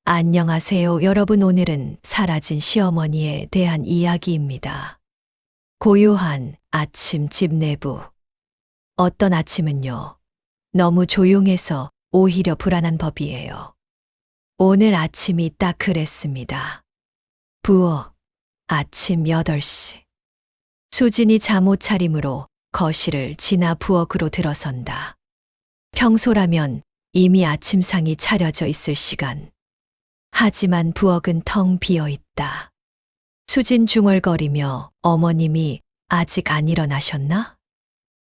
안녕하세요, 여러분. 오늘은 사라진 시어머니에 대한 이야기입니다. 고요한 아침 집 내부. 어떤 아침은요, 너무 조용해서 오히려 불안한 법이에요. 오늘 아침이 딱 그랬습니다. 부엌, 아침 8시. 수진이 잠옷 차림으로 거실을 지나 부엌으로 들어선다. 평소라면 이미 아침상이 차려져 있을 시간. 하지만 부엌은 텅 비어 있다. 수진 중얼거리며 어머님이 아직 안 일어나셨나?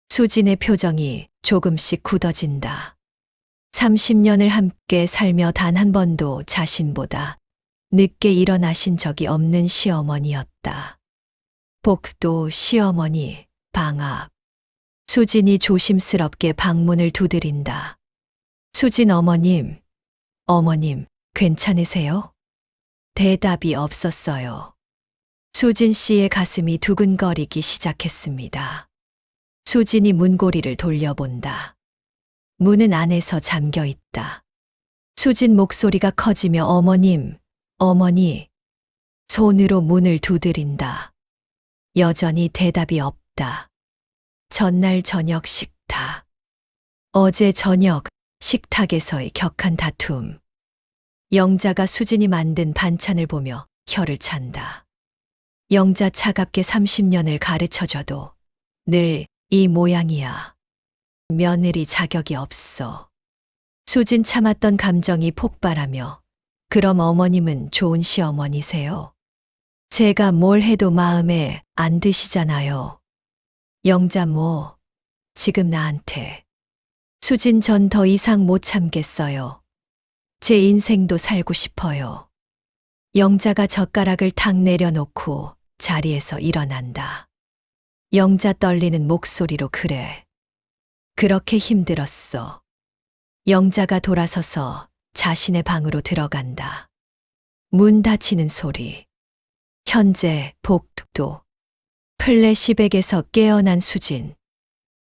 수진의 표정이 조금씩 굳어진다. 30년을 함께 살며 단 한 번도 자신보다 늦게 일어나신 적이 없는 시어머니였다. 복도 시어머니 방 앞. 수진이 조심스럽게 방문을 두드린다. 수진 어머님, 괜찮으세요? 대답이 없었어요. 수진 씨의 가슴이 두근거리기 시작했습니다. 수진이 문고리를 돌려본다. 문은 안에서 잠겨 있다. 수진 목소리가 커지며 어머니, 손으로 문을 두드린다. 여전히 대답이 없다. 전날 저녁 식탁. 어제 저녁 식탁에서의 격한 다툼. 영자가 수진이 만든 반찬을 보며 혀를 찬다. 영자 차갑게 30년을 가르쳐줘도 늘 이 모양이야. 며느리 자격이 없어. 수진 참았던 감정이 폭발하며 그럼 어머님은 좋은 시어머니세요? 제가 뭘 해도 마음에 안 드시잖아요. 영자 지금 나한테. 수진 전 더 이상 못 참겠어요. 제 인생도 살고 싶어요. 영자가 젓가락을 탁 내려놓고 자리에서 일어난다. 영자 떨리는 목소리로 그래. 그렇게 힘들었어. 영자가 돌아서서 자신의 방으로 들어간다. 문 닫히는 소리. 현재 복도. 플래시백에서 깨어난 수진.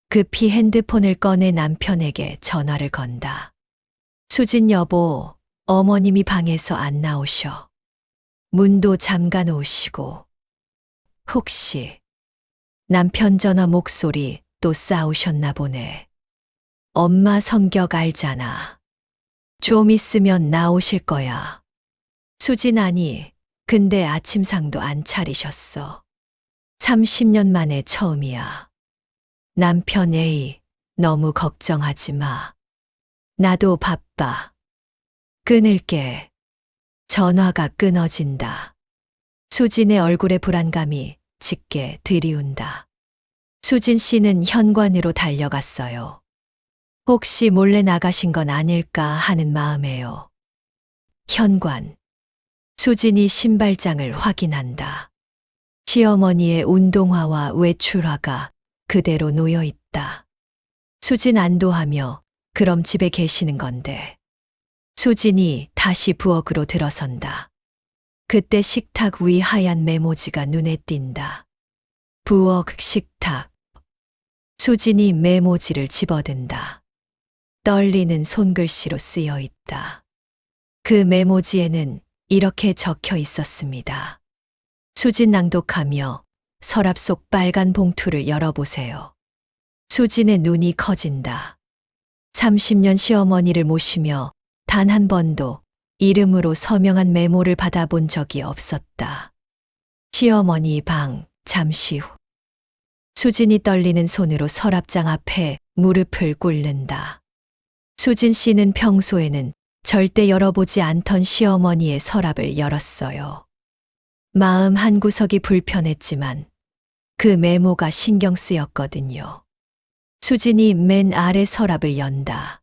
급히 핸드폰을 꺼내 남편에게 전화를 건다. 수진 여보, 어머님이 방에서 안 나오셔. 문도 잠가 놓으시고. 혹시 남편 전화 목소리 또 싸우셨나 보네. 엄마 성격 알잖아. 좀 있으면 나오실 거야. 수진 아니, 근데 아침상도 안 차리셨어. 30년 만에 처음이야. 남편 에이, 너무 걱정하지 마. 나도 바빠. 끊을게. 전화가 끊어진다. 수진의 얼굴에 불안감이 짙게 들이운다. 수진 씨는 현관으로 달려갔어요. 혹시 몰래 나가신 건 아닐까 하는 마음에요. 현관. 수진이 신발장을 확인한다. 시어머니의 운동화와 외출화가 그대로 놓여 있다. 수진 안도하며 그럼 집에 계시는 건데. 수진이 다시 부엌으로 들어선다. 그때 식탁 위 하얀 메모지가 눈에 띈다. 부엌 식탁. 수진이 메모지를 집어든다. 떨리는 손글씨로 쓰여 있다. 그 메모지에는 이렇게 적혀 있었습니다. 수진 낭독하며 서랍 속 빨간 봉투를 열어보세요. 수진의 눈이 커진다. 30년 시어머니를 모시며 단 한 번도 이름으로 서명한 메모를 받아본 적이 없었다. 시어머니 방, 잠시 후. 수진이 떨리는 손으로 서랍장 앞에 무릎을 꿇는다. 수진 씨는 평소에는 절대 열어보지 않던 시어머니의 서랍을 열었어요. 마음 한구석이 불편했지만 그 메모가 신경 쓰였거든요. 수진이 맨 아래 서랍을 연다.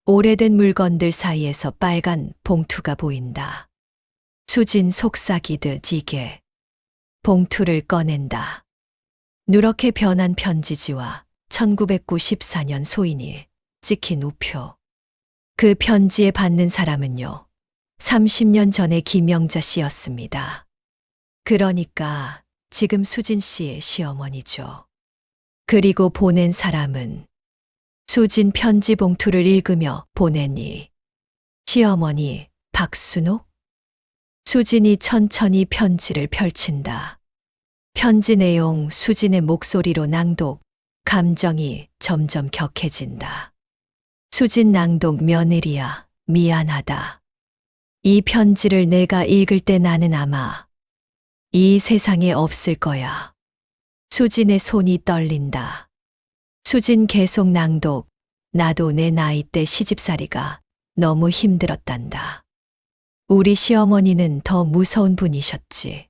오래된 물건들 사이에서 빨간 봉투가 보인다. 수진 속삭이듯 이게. 봉투를 꺼낸다. 누렇게 변한 편지지와 1994년 소인이 찍힌 우표. 그 편지에 받는 사람은요, 30년 전에 김영자 씨였습니다. 그러니까 지금 수진 씨의 시어머니죠. 그리고 보낸 사람은 수진 편지 봉투를 읽으며 보내니 시어머니 박순옥? 수진이 천천히 편지를 펼친다. 편지 내용 수진의 목소리로 낭독, 감정이 점점 격해진다. 수진 낭독 며느리야, 미안하다. 이 편지를 내가 읽을 때 나는 아마 이 세상에 없을 거야. 수진의 손이 떨린다. 수진 계속 낭독, 나도 내 나이 때 시집살이가 너무 힘들었단다. 우리 시어머니는 더 무서운 분이셨지.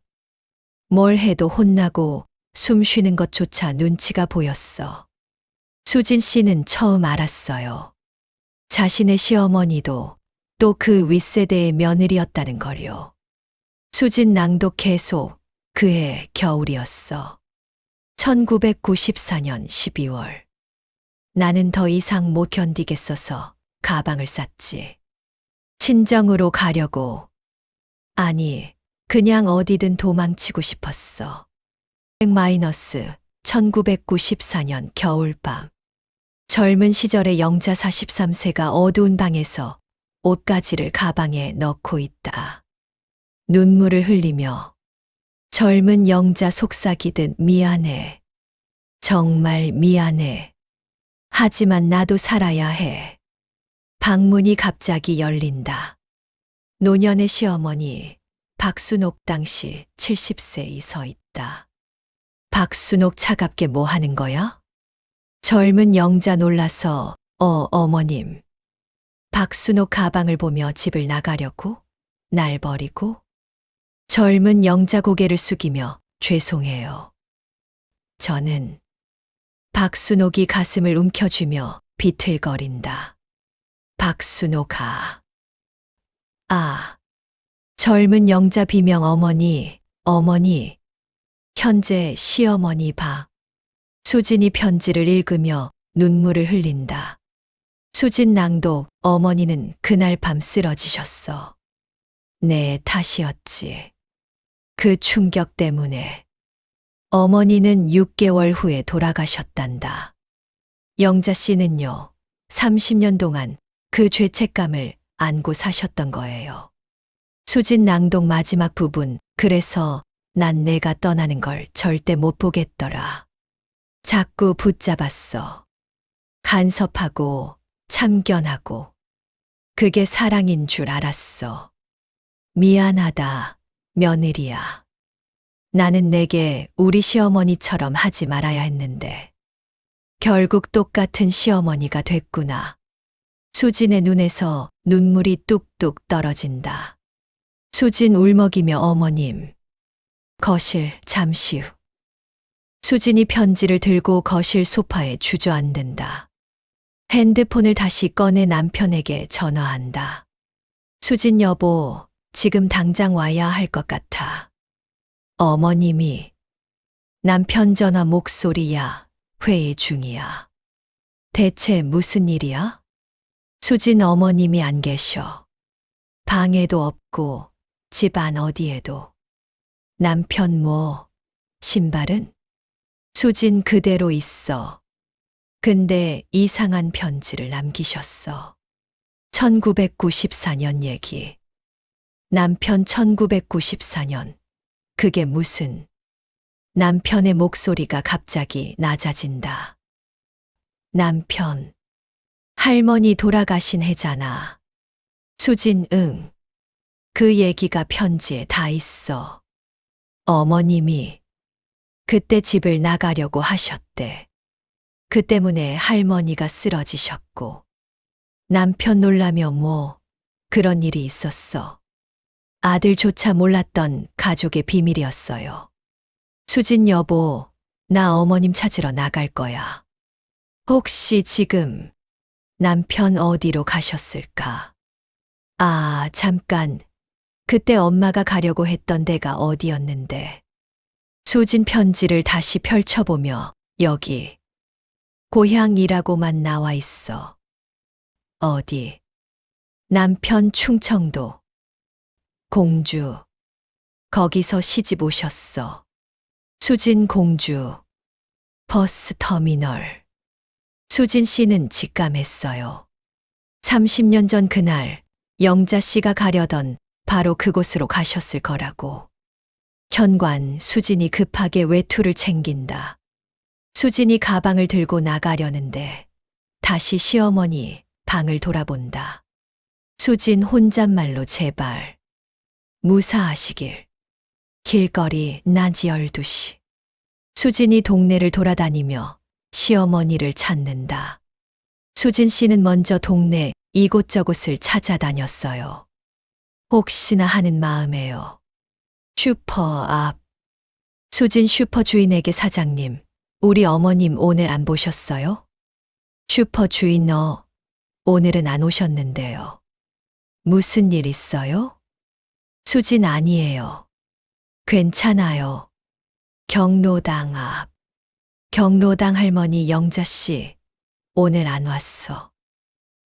뭘 해도 혼나고 숨 쉬는 것조차 눈치가 보였어. 수진 씨는 처음 알았어요. 자신의 시어머니도 또 그 윗세대의 며느리였다는 걸요. 수진 낭독 계속 그해 겨울이었어. 1994년 12월. 나는 더 이상 못 견디겠어서 가방을 쌌지. 친정으로 가려고. 아니, 그냥 어디든 도망치고 싶었어. 1994년 겨울밤. 젊은 시절의 영자 43세가 어두운 방에서 옷가지를 가방에 넣고 있다. 눈물을 흘리며 젊은 영자 속삭이듯 미안해. 정말 미안해. 하지만 나도 살아야 해. 방문이 갑자기 열린다. 노년의 시어머니 박순옥 당시 70세이 서 있다. 박순옥 차갑게 뭐 하는 거야? 젊은 영자 놀라서 어머님. 박순옥 가방을 보며 집을 나가려고? 날 버리고? 젊은 영자 고개를 숙이며 죄송해요. 저는 박순옥이 가슴을 움켜쥐며 비틀거린다. 박순옥아. 젊은 영자 비명 어머니. 현재 시어머니 박. 수진이 편지를 읽으며 눈물을 흘린다. 수진 낭독, 어머니는 그날 밤 쓰러지셨어. 내 탓이었지. 그 충격 때문에. 어머니는 6개월 후에 돌아가셨단다. 영자 씨는요, 30년 동안 그 죄책감을 안고 사셨던 거예요. 수진 낭독 마지막 부분, 그래서 난 내가 떠나는 걸 절대 못 보겠더라. 자꾸 붙잡았어. 간섭하고 참견하고. 그게 사랑인 줄 알았어. 미안하다, 며느리야. 나는 내게 우리 시어머니처럼 하지 말아야 했는데. 결국 똑같은 시어머니가 됐구나. 수진의 눈에서 눈물이 뚝뚝 떨어진다. 수진 울먹이며 어머님. 거실 잠시 후. 수진이 편지를 들고 거실 소파에 주저앉는다. 핸드폰을 다시 꺼내 남편에게 전화한다. 수진 여보, 지금 당장 와야 할 것 같아. 어머님이. 남편 전화 목소리야. 회의 중이야. 대체 무슨 일이야? 수진 어머님이 안 계셔. 방에도 없고 집 안 어디에도. 남편 뭐, 신발은? 수진 그대로 있어. 근데 이상한 편지를 남기셨어. 1994년 얘기. 남편 1994년. 그게 무슨. 남편의 목소리가 갑자기 낮아진다. 남편. 할머니 돌아가신 해잖아. 수진 응. 그 얘기가 편지에 다 있어. 어머님이 그때 집을 나가려고 하셨대. 그 때문에 할머니가 쓰러지셨고. 남편 놀라며 뭐 그런 일이 있었어. 아들조차 몰랐던 가족의 비밀이었어요. 수진 여보, 나 어머님 찾으러 나갈 거야. 혹시 지금 남편 어디로 가셨을까? 잠깐. 그때 엄마가 가려고 했던 데가 어디였는데. 수진 편지를 다시 펼쳐보며 여기. 고향이라고만 나와 있어. 어디? 남편 충청도. 공주. 거기서 시집 오셨어. 수진 공주. 버스 터미널. 수진 씨는 직감했어요. 30년 전 그날 영자 씨가 가려던 바로 그곳으로 가셨을 거라고. 현관, 수진이 급하게 외투를 챙긴다. 수진이 가방을 들고 나가려는데 다시 시어머니 방을 돌아본다. 수진 혼잣말로 제발 무사하시길. 길거리 낮이 12시. 수진이 동네를 돌아다니며 시어머니를 찾는다. 수진 씨는 먼저 동네 이곳저곳을 찾아다녔어요. 혹시나 하는 마음에요. 슈퍼 앞. 수진 슈퍼 주인에게 사장님, 우리 어머님 오늘 안 보셨어요? 슈퍼 주인 오늘은 안 오셨는데요. 무슨 일 있어요? 수진 아니에요. 괜찮아요. 경로당 앞. 경로당 할머니 영자 씨, 오늘 안 왔어.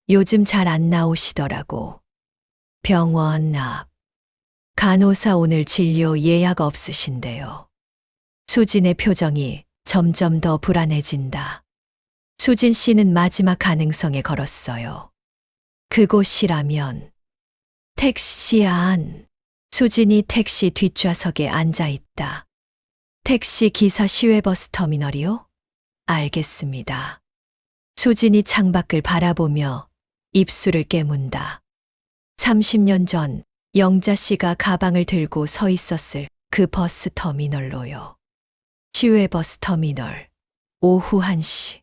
요즘 잘 안 나오시더라고. 병원 앞. 간호사 오늘 진료 예약 없으신데요. 수진의 표정이 점점 더 불안해진다. 수진 씨는 마지막 가능성에 걸었어요. 그곳이라면 택시 안. 수진이 택시 뒷좌석에 앉아 있다. 택시 기사 시외버스 터미널이요? 알겠습니다. 수진이 창밖을 바라보며 입술을 깨문다. 30년 전 영자 씨가 가방을 들고 서 있었을 그 버스 터미널로요. 시외버스 터미널. 오후 1시.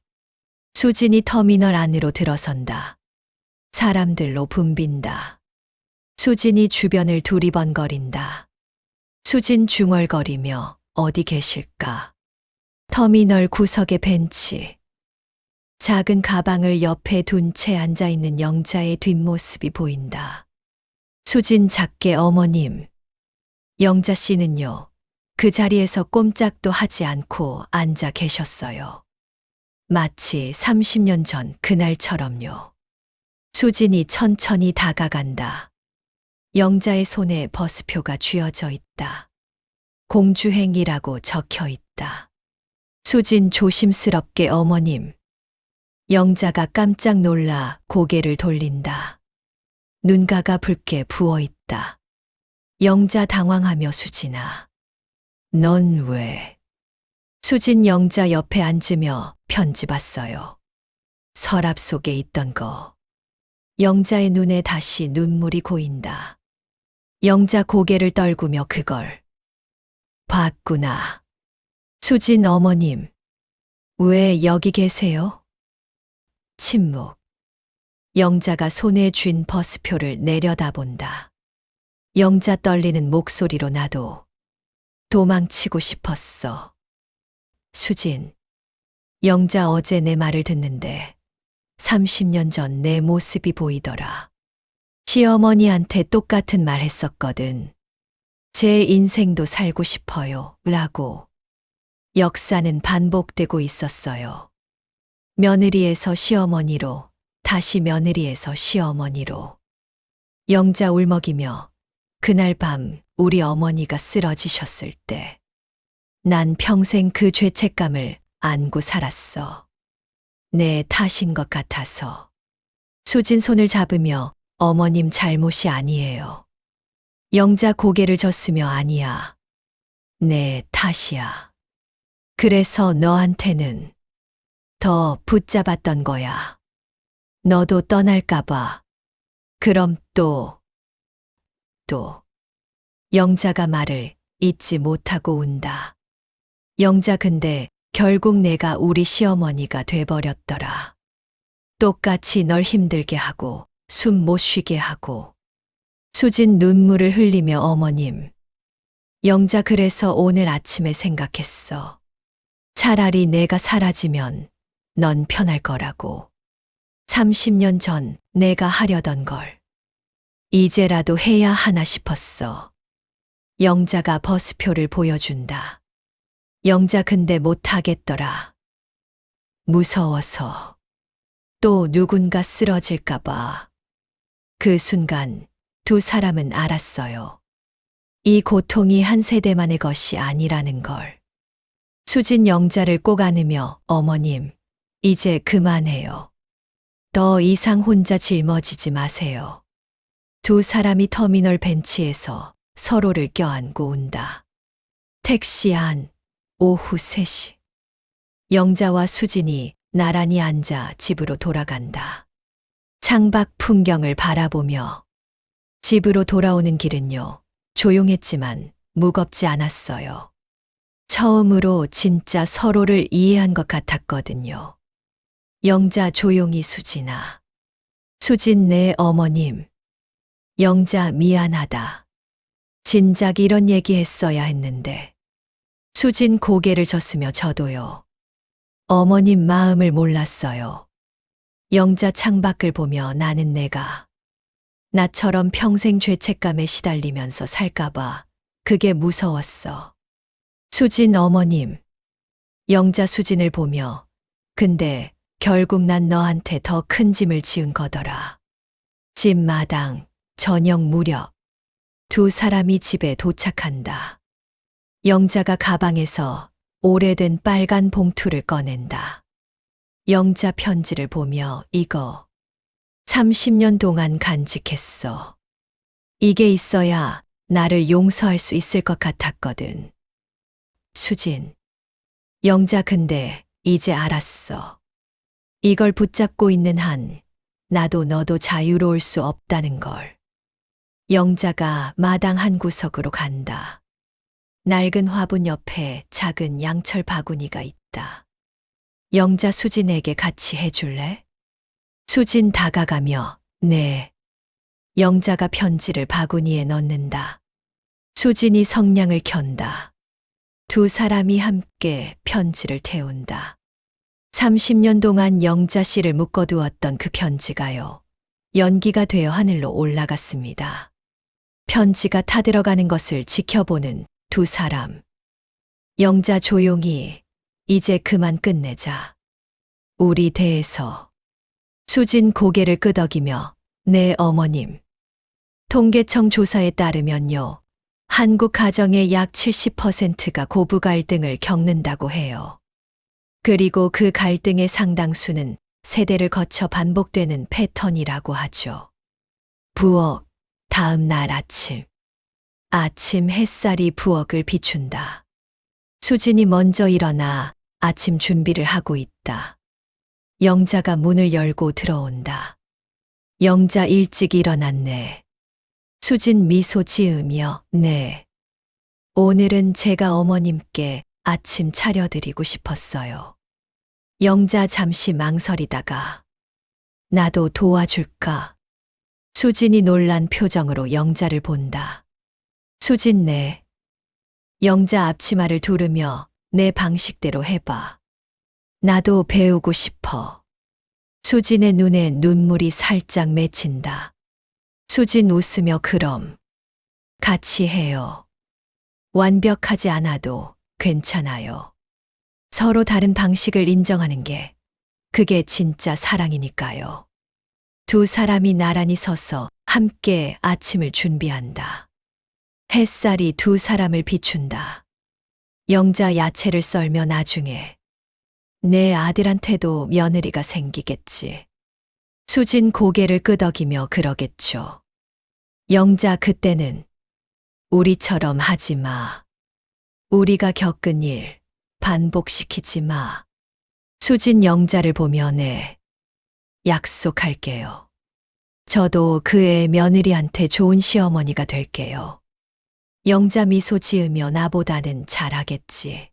수진이 터미널 안으로 들어선다. 사람들로 붐빈다. 수진이 주변을 두리번거린다. 수진 중얼거리며 어디 계실까? 터미널 구석의 벤치. 작은 가방을 옆에 둔 채 앉아있는 영자의 뒷모습이 보인다. 수진 작게 어머님. 영자 씨는요, 그 자리에서 꼼짝도 하지 않고 앉아 계셨어요. 마치 30년 전 그날처럼요. 수진이 천천히 다가간다. 영자의 손에 버스표가 쥐어져 있다. 공주행이라고 적혀 있다. 수진 조심스럽게 어머님. 영자가 깜짝 놀라 고개를 돌린다. 눈가가 붉게 부어 있다. 영자 당황하며 수진아. 넌 왜? 수진 영자 옆에 앉으며 편지 봤어요. 서랍 속에 있던 거. 영자의 눈에 다시 눈물이 고인다. 영자 고개를 떨구며 그걸 봤구나. 수진 어머님, 왜 여기 계세요? 침묵. 영자가 손에 쥔 버스표를 내려다본다. 영자 떨리는 목소리로 나도 도망치고 싶었어. 수진, 영자 어제 내 말을 듣는데 30년 전 내 모습이 보이더라. 시어머니한테 똑같은 말 했었거든. 제 인생도 살고 싶어요. 라고. 역사는 반복되고 있었어요. 며느리에서 시어머니로, 다시 며느리에서 시어머니로. 영자 울먹이며 그날 밤 우리 어머니가 쓰러지셨을 때 난 평생 그 죄책감을 안고 살았어. 내 탓인 것 같아서. 수진 손을 잡으며 어머님 잘못이 아니에요. 영자 고개를 젓으며 아니야. 내 탓이야. 그래서 너한테는 더 붙잡았던 거야. 너도 떠날까봐. 그럼 또. 영자가 말을 잊지 못하고 운다. 영자 근데 결국 내가 우리 시어머니가 돼버렸더라. 똑같이 널 힘들게 하고 숨 못 쉬게 하고. 수진 눈물을 흘리며 어머님. 영자 그래서 오늘 아침에 생각했어. 차라리 내가 사라지면 넌 편할 거라고. 30년 전 내가 하려던 걸 이제라도 해야 하나 싶었어. 영자가 버스표를 보여준다. 영자 근데 못하겠더라. 무서워서. 또 누군가 쓰러질까봐. 그 순간 두 사람은 알았어요. 이 고통이 한 세대만의 것이 아니라는 걸. 수진 영자를 꼭 안으며 어머님, 이제 그만해요. 더 이상 혼자 짊어지지 마세요. 두 사람이 터미널 벤치에서 서로를 껴안고 운다. 택시 안, 오후 3시. 영자와 수진이 나란히 앉아 집으로 돌아간다. 창밖 풍경을 바라보며 집으로 돌아오는 길은요, 조용했지만 무겁지 않았어요. 처음으로 진짜 서로를 이해한 것 같았거든요. 영자 조용히 수진아. 수진 내 어머님. 영자 미안하다. 진작 이런 얘기 했어야 했는데. 수진 고개를 젓으며 저도요. 어머님 마음을 몰랐어요. 영자 창밖을 보며 나는 내가 나처럼 평생 죄책감에 시달리면서 살까봐 그게 무서웠어. 수진 어머님. 영자 수진을 보며 근데 결국 난 너한테 더 큰 짐을 지은 거더라. 집 마당, 저녁 무렵. 두 사람이 집에 도착한다. 영자가 가방에서 오래된 빨간 봉투를 꺼낸다. 영자 편지를 보며 이거 30년 동안 간직했어. 이게 있어야 나를 용서할 수 있을 것 같았거든. 수진. 영자 근데 이제 알았어. 이걸 붙잡고 있는 한 나도 너도 자유로울 수 없다는 걸. 영자가 마당 한 구석으로 간다. 낡은 화분 옆에 작은 양철 바구니가 있다. 영자 수진에게 같이 해줄래? 수진 다가가며 네. 영자가 편지를 바구니에 넣는다. 수진이 성냥을 켠다. 두 사람이 함께 편지를 태운다. 30년 동안 영자 씨를 묶어두었던 그 편지가요. 연기가 되어 하늘로 올라갔습니다. 편지가 타들어가는 것을 지켜보는 두 사람. 영자 조용히 이제 그만 끝내자. 우리 대해서. 수진 고개를 끄덕이며 네 어머님. 통계청 조사에 따르면요. 한국 가정의 약 70%가 고부 갈등을 겪는다고 해요. 그리고 그 갈등의 상당수는 세대를 거쳐 반복되는 패턴이라고 하죠. 부엌, 다음 날 아침. 아침 햇살이 부엌을 비춘다. 수진이 먼저 일어나 아침 준비를 하고 있다. 영자가 문을 열고 들어온다. 영자 일찍 일어났네. 수진 미소 지으며 네. 오늘은 제가 어머님께 아침 차려드리고 싶었어요. 영자 잠시 망설이다가 나도 도와줄까? 수진이 놀란 표정으로 영자를 본다. 수진 네. 영자 앞치마를 두르며 내 방식대로 해봐. 나도 배우고 싶어. 수진의 눈에 눈물이 살짝 맺힌다. 수진 웃으며 그럼 같이 해요. 완벽하지 않아도 괜찮아요. 서로 다른 방식을 인정하는 게 그게 진짜 사랑이니까요. 두 사람이 나란히 서서 함께 아침을 준비한다. 햇살이 두 사람을 비춘다. 영자 야채를 썰며 나중에 내 아들한테도 며느리가 생기겠지. 수진 고개를 끄덕이며 그러겠죠. 영자 그때는 우리처럼 하지 마. 우리가 겪은 일 반복시키지 마. 수진 영자를 보며 네. 약속할게요. 저도 그 애 며느리한테 좋은 시어머니가 될게요. 영자 미소 지으며 나보다는 잘하겠지.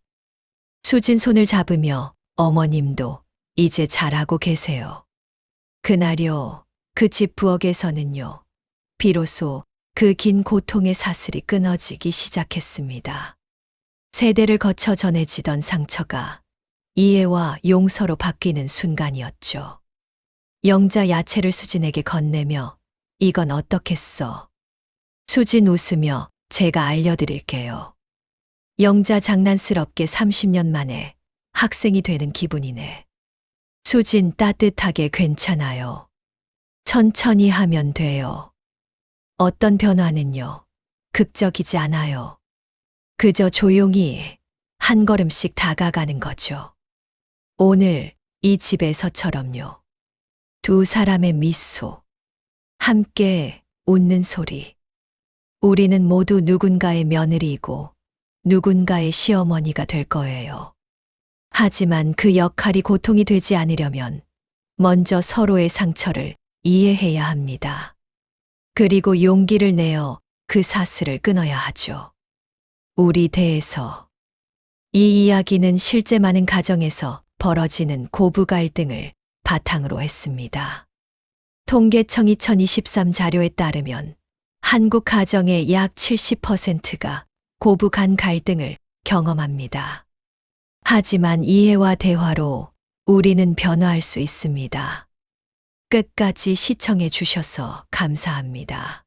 수진 손을 잡으며 어머님도 이제 잘하고 계세요. 그날요, 그 집 부엌에서는요, 비로소 그 긴 고통의 사슬이 끊어지기 시작했습니다. 세대를 거쳐 전해지던 상처가 이해와 용서로 바뀌는 순간이었죠. 영자 야채를 수진에게 건네며 이건 어떻겠어? 수진 웃으며 제가 알려드릴게요. 영자 장난스럽게 30년 만에 학생이 되는 기분이네. 수진 따뜻하게 괜찮아요. 천천히 하면 돼요. 어떤 변화는요, 극적이지 않아요. 그저 조용히 한 걸음씩 다가가는 거죠. 오늘 이 집에서처럼요. 두 사람의 미소. 함께 웃는 소리. 우리는 모두 누군가의 며느리이고 누군가의 시어머니가 될 거예요. 하지만 그 역할이 고통이 되지 않으려면 먼저 서로의 상처를 이해해야 합니다. 그리고 용기를 내어 그 사슬을 끊어야 하죠. 우리 대에서 이 이야기는 실제 많은 가정에서 벌어지는 고부 갈등을 바탕으로 했습니다. 통계청 2023 자료에 따르면 한국 가정의 약 70%가 고부 간 갈등을 경험합니다. 하지만 이해와 대화로 우리는 변화할 수 있습니다. 끝까지 시청해 주셔서 감사합니다.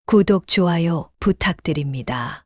구독, 좋아요 부탁드립니다.